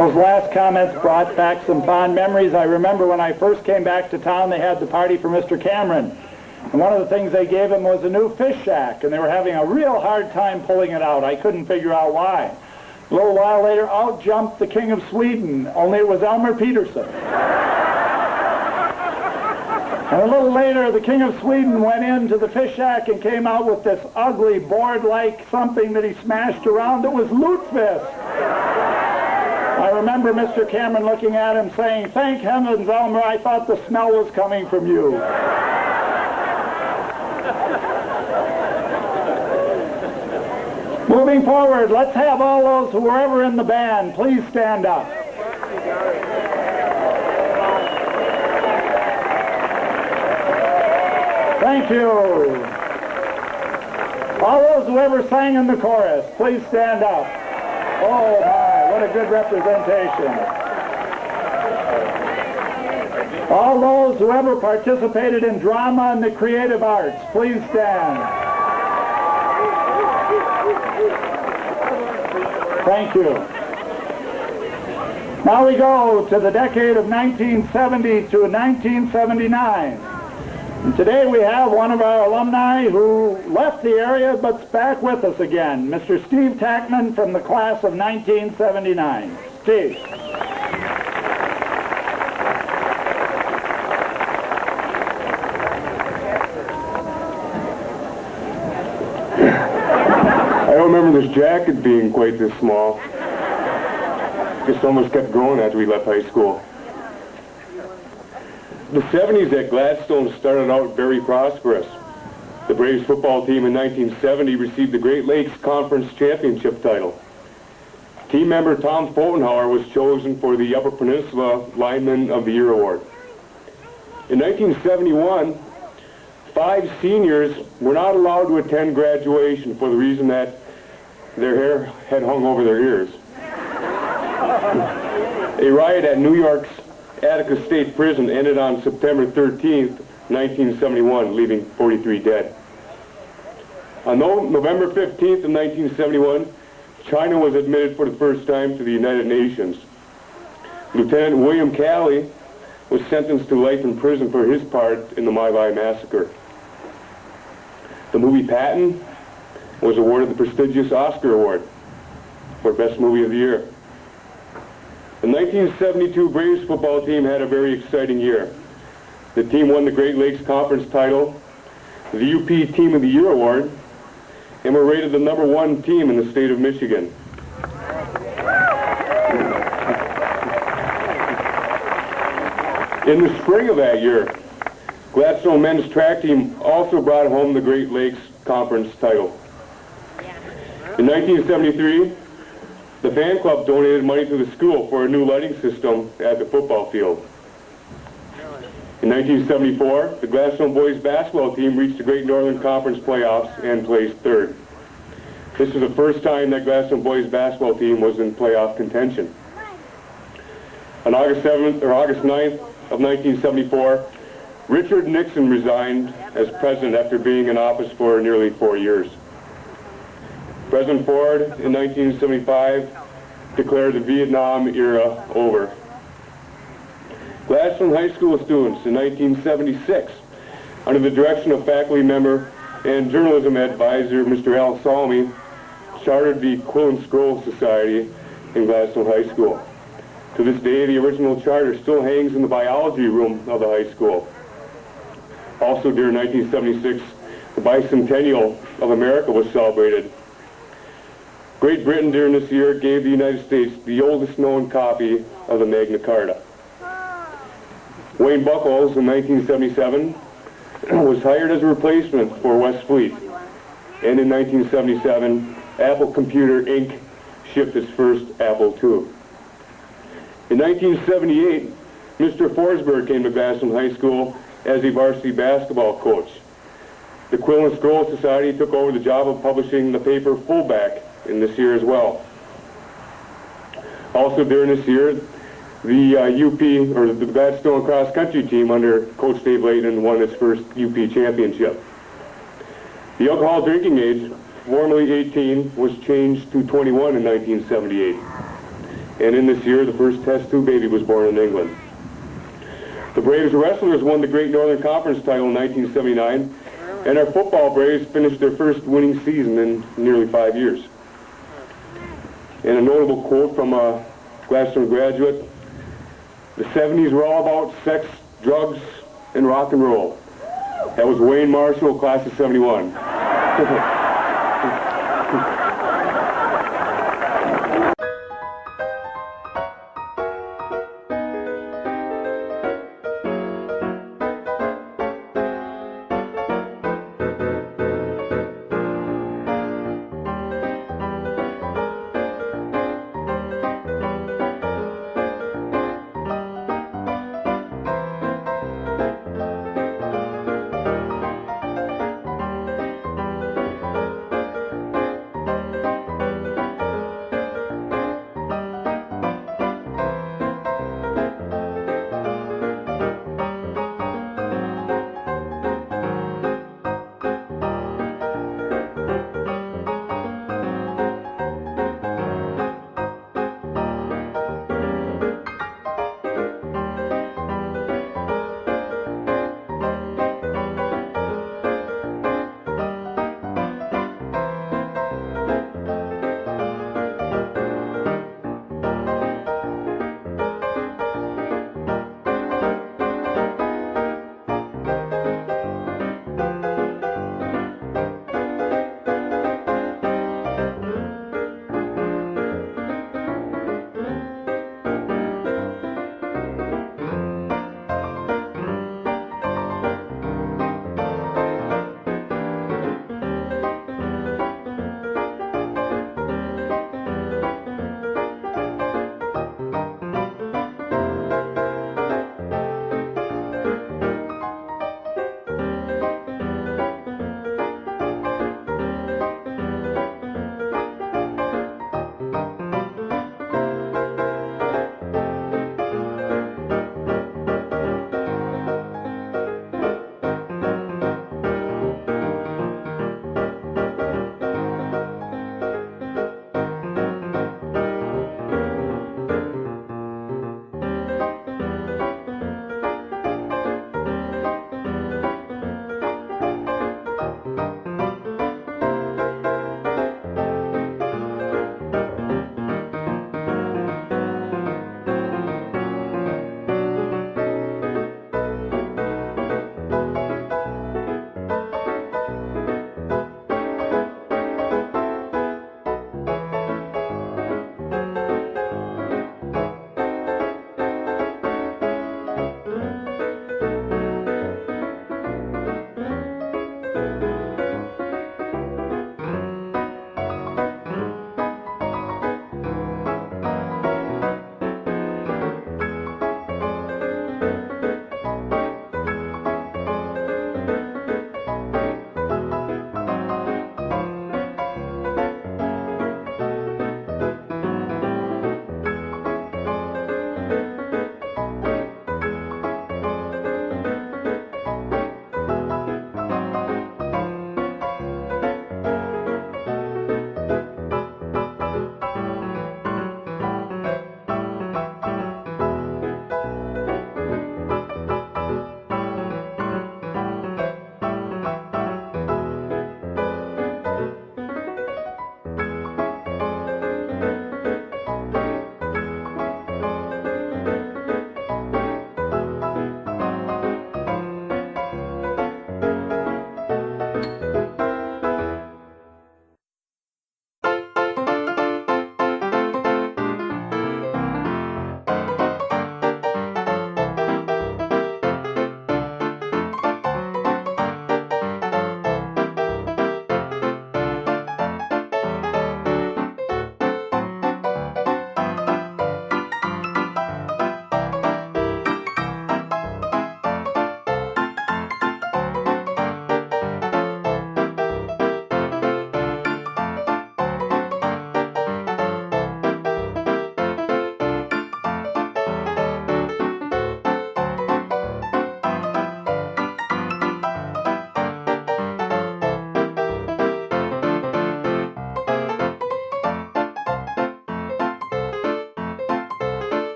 Those last comments brought back some fond memories. I remember when I first came back to town, they had the party for Mr. Cameron. And one of the things they gave him was a new fish shack, and they were having a real hard time pulling it out. I couldn't figure out why. A little while later, out jumped the King of Sweden, only it was Elmer Peterson. And a little later, the King of Sweden went into the fish shack and came out with this ugly board-like something that he smashed around that was lutefisk. I remember Mr. Cameron looking at him saying, "Thank heavens, Elmer, I thought the smell was coming from you." Moving forward, let's have all those who were ever in the band please stand up. Thank you. All those who ever sang in the chorus, please stand up. Oh my, what a good representation. All those who ever participated in drama and the creative arts, please stand. Thank you. Now we go to the decade of 1970 to 1979. And today we have one of our alumni who left the area but's back with us again, Mr. Steve Tackman from the class of 1979. Steve. I don't remember this jacket being quite this small. Just almost kept growing after we left high school. The 70s at Gladstone started out very prosperous. The Braves football team in 1970 received the Great Lakes Conference Championship title. Team member Tom Fotenhauer was chosen for the Upper Peninsula Lineman of the Year award. In 1971, 5 seniors were not allowed to attend graduation for the reason that their hair had hung over their ears. A riot at New York's Attica State Prison ended on September 13th, 1971, leaving 43 dead. On November 15th of 1971, China was admitted for the first time to the United Nations. Lieutenant William Calley was sentenced to life in prison for his part in the My Lai massacre. The movie Patton was awarded the prestigious Oscar Award for Best Movie of the Year. The 1972 Braves football team had a very exciting year. The team won the Great Lakes Conference title, the UP Team of the Year award, and were rated the #1 team in the state of Michigan. In the spring of that year, Gladstone men's track team also brought home the Great Lakes Conference title. In 1973, the fan club donated money to the school for a new lighting system at the football field. In 1974, the Gladstone boys basketball team reached the Great Northern Conference playoffs and placed 3rd. This was the first time that Gladstone boys basketball team was in playoff contention. On August 9th of 1974, Richard Nixon resigned as president after being in office for nearly 4 years. President Ford, in 1975, declared the Vietnam era over. Gladstone High School students in 1976, under the direction of faculty member and journalism advisor Mr. Al Salmi, chartered the Quill and Scroll Society in Gladstone High School. To this day, the original charter still hangs in the biology room of the high school. Also during 1976, the bicentennial of America was celebrated. Great Britain during this year gave the United States the oldest known copy of the Magna Carta. Wayne Buckles in 1977 was hired as a replacement for West Fleet. And in 1977, Apple Computer Inc. shipped its first Apple II. In 1978, Mr. Forsberg came to Gladstone High School as a varsity basketball coach. The Quill and Scroll Society took over the job of publishing the paper Fullback in this year as well. Also during this year, the UP, or the Gladstone cross country team under Coach Dave Layton won its first UP championship. The alcohol drinking age, formerly 18, was changed to 21 in 1978. And in this year, the first test tube baby was born in England. The Braves wrestlers won the Great Northern Conference title in 1979, and our football Braves finished their first winning season in nearly 5 years. And a notable quote from a Gladstone graduate: "The 70s were all about sex, drugs, and rock and roll." That was Wayne Marshall, class of '71.